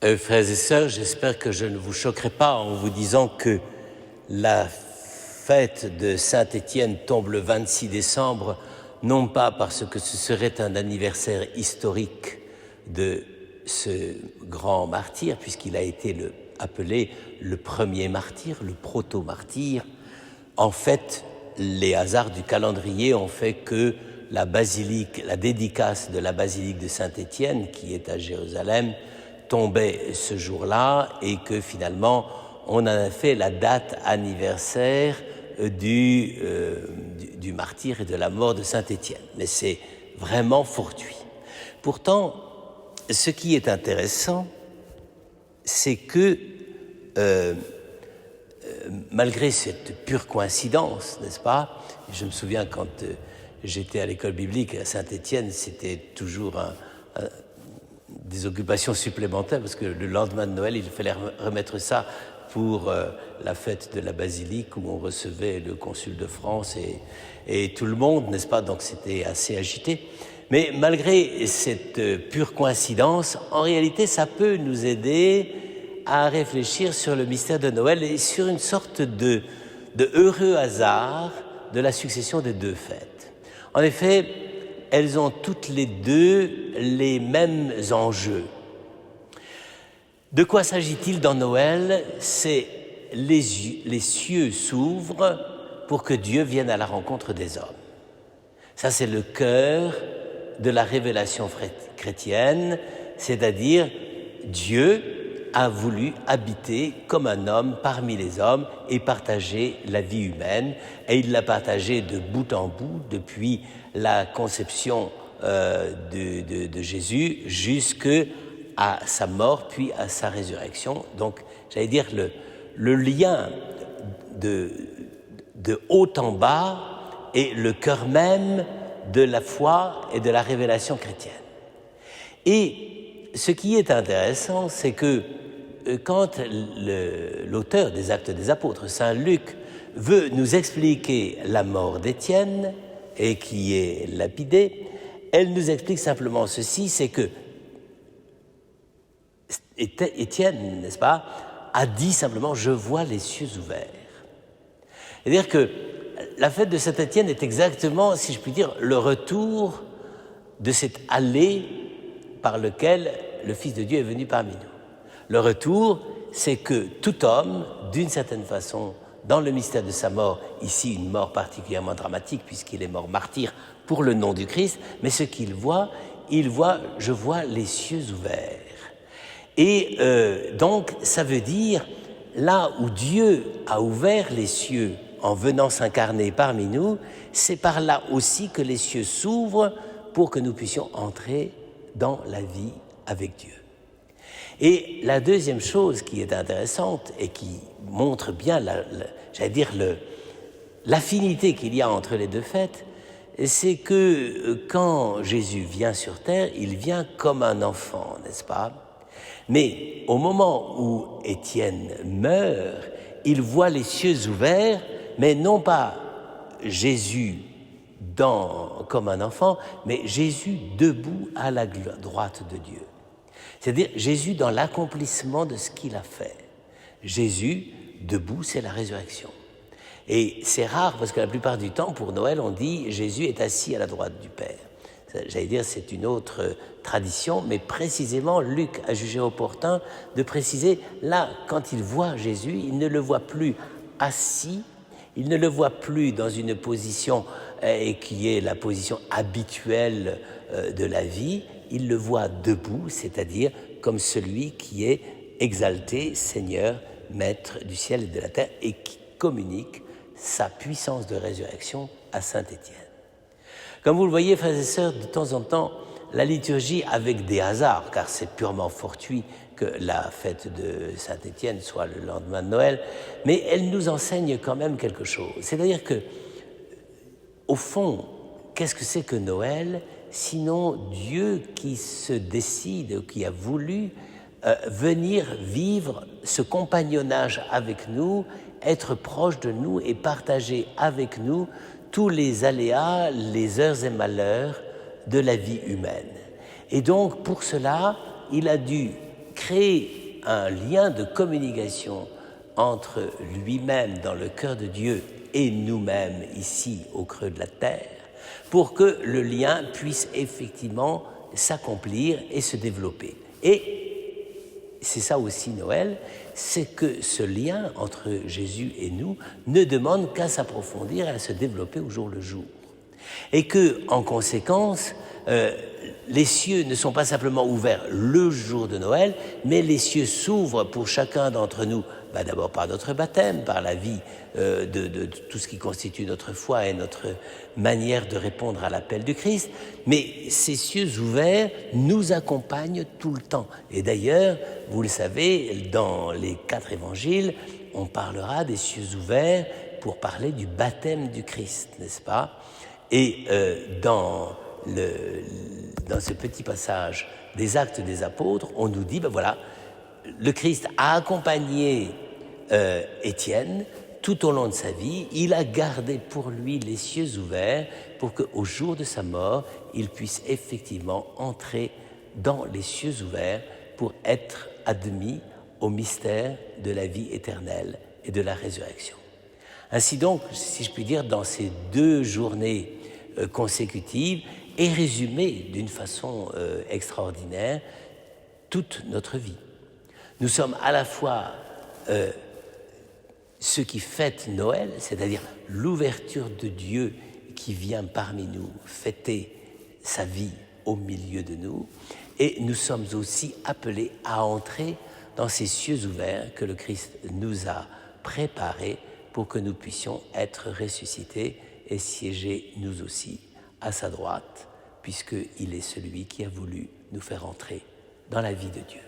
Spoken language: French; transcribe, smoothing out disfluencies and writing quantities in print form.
Frères et sœurs, j'espère que je ne vous choquerai pas en vous disant que la fête de Saint-Étienne tombe le 26 décembre, non pas parce que ce serait un anniversaire historique de ce grand martyr, puisqu'il a été appelé le premier martyr, le proto-martyr. En fait, les hasards du calendrier ont fait que la dédicace de la basilique de Saint-Étienne, qui est à Jérusalem, tombait ce jour-là et que finalement on en a fait la date anniversaire du martyr et de la mort de Saint-Étienne. Mais c'est vraiment fortuit. Pourtant, ce qui est intéressant, c'est que malgré cette pure coïncidence, n'est-ce pas? Je me souviens quand j'étais à l'école biblique à Saint-Étienne, c'était toujours des occupations supplémentaires parce que le lendemain de Noël, il fallait remettre ça pour la fête de la basilique où on recevait le consul de France et tout le monde, n'est-ce pas? Donc c'était assez agité. Mais malgré cette pure coïncidence, en réalité, ça peut nous aider à réfléchir sur le mystère de Noël et sur une sorte de heureux hasard de la succession des deux fêtes. En effet, elles ont toutes les deux les mêmes enjeux. De quoi s'agit-il dans Noël? C'est les cieux s'ouvrent pour que Dieu vienne à la rencontre des hommes. Ça, c'est le cœur de la révélation chrétienne, c'est-à-dire Dieu a voulu habiter comme un homme parmi les hommes et partager la vie humaine. Et il l'a partagée de bout en bout depuis la conception de Jésus jusqu'à sa mort puis à sa résurrection. Donc, j'allais dire le lien de haut en bas est le cœur même de la foi et de la révélation chrétienne. Et ce qui est intéressant, c'est que quand l'auteur des Actes des Apôtres, Saint Luc, veut nous expliquer la mort d'Étienne et qui est lapidé, elle nous explique simplement ceci, c'est que Étienne, n'est-ce pas, a dit simplement « je vois les cieux ouverts ». C'est-à-dire que la fête de Saint-Étienne est exactement, si je puis dire, le retour de cette allée par laquelle le Fils de Dieu est venu parmi nous. Le retour, c'est que tout homme, d'une certaine façon, dans le mystère de sa mort, ici une mort particulièrement dramatique puisqu'il est mort martyr pour le nom du Christ, mais ce qu'il voit, je vois les cieux ouverts. Et donc, ça veut dire, là où Dieu a ouvert les cieux en venant s'incarner parmi nous, c'est par là aussi que les cieux s'ouvrent pour que nous puissions entrer dans la vie avec Dieu. Et la deuxième chose qui est intéressante et qui montre bien, l'affinité qu'il y a entre les deux fêtes, c'est que quand Jésus vient sur terre, il vient comme un enfant, n'est-ce pas? Mais au moment où Étienne meurt, il voit les cieux ouverts, mais non pas Jésus comme un enfant, mais Jésus debout à la droite de Dieu. C'est-à-dire Jésus dans l'accomplissement de ce qu'il a fait. Jésus debout, c'est la résurrection. Et c'est rare parce que la plupart du temps, pour Noël, on dit Jésus est assis à la droite du Père. J'allais dire, c'est une autre tradition, mais précisément, Luc a jugé opportun de préciser, là, quand il voit Jésus, il ne le voit plus assis, il ne le voit plus dans une position qui est la position habituelle de la vie, il le voit debout, c'est-à-dire comme celui qui est exalté, Seigneur, Maître du ciel et de la terre, et qui communique sa puissance de résurrection à Saint-Étienne. Comme vous le voyez, frères et sœurs, de temps en temps, la liturgie, avec des hasards, car c'est purement fortuit que la fête de Saint-Étienne soit le lendemain de Noël, mais elle nous enseigne quand même quelque chose. C'est-à-dire que, au fond, qu'est-ce que c'est que Noël, sinon Dieu qui se décide, qui a voulu venir vivre ce compagnonnage avec nous, être proche de nous et partager avec nous tous les aléas, les heures et malheurs de la vie humaine. Et donc, pour cela, il a dû créer un lien de communication entre lui-même dans le cœur de Dieu et nous-mêmes ici au creux de la terre, pour que le lien puisse effectivement s'accomplir et se développer. Et c'est ça aussi Noël, c'est que ce lien entre Jésus et nous ne demande qu'à s'approfondir et à se développer au jour le jour. Et que, en conséquence, les cieux ne sont pas simplement ouverts le jour de Noël, mais les cieux s'ouvrent pour chacun d'entre nous, d'abord par notre baptême, par la vie de tout ce qui constitue notre foi et notre manière de répondre à l'appel du Christ, mais ces cieux ouverts nous accompagnent tout le temps. Et d'ailleurs, vous le savez, dans les 4 évangiles, on parlera des cieux ouverts pour parler du baptême du Christ, n'est-ce pas ? Et dans ce petit passage des Actes des Apôtres, on nous dit, voilà, le Christ a accompagné Étienne tout au long de sa vie. Il a gardé pour lui les cieux ouverts pour qu'au jour de sa mort, il puisse effectivement entrer dans les cieux ouverts pour être admis au mystère de la vie éternelle et de la résurrection. Ainsi donc, si je puis dire, dans ces 2 journées consécutives est résumée d'une façon extraordinaire toute notre vie. Nous sommes à la fois ceux qui fêtent Noël, c'est-à-dire l'ouverture de Dieu qui vient parmi nous fêter sa vie au milieu de nous, et nous sommes aussi appelés à entrer dans ces cieux ouverts que le Christ nous a préparés pour que nous puissions être ressuscités et siéger nous aussi à sa droite, puisqu'il est celui qui a voulu nous faire entrer dans la vie de Dieu.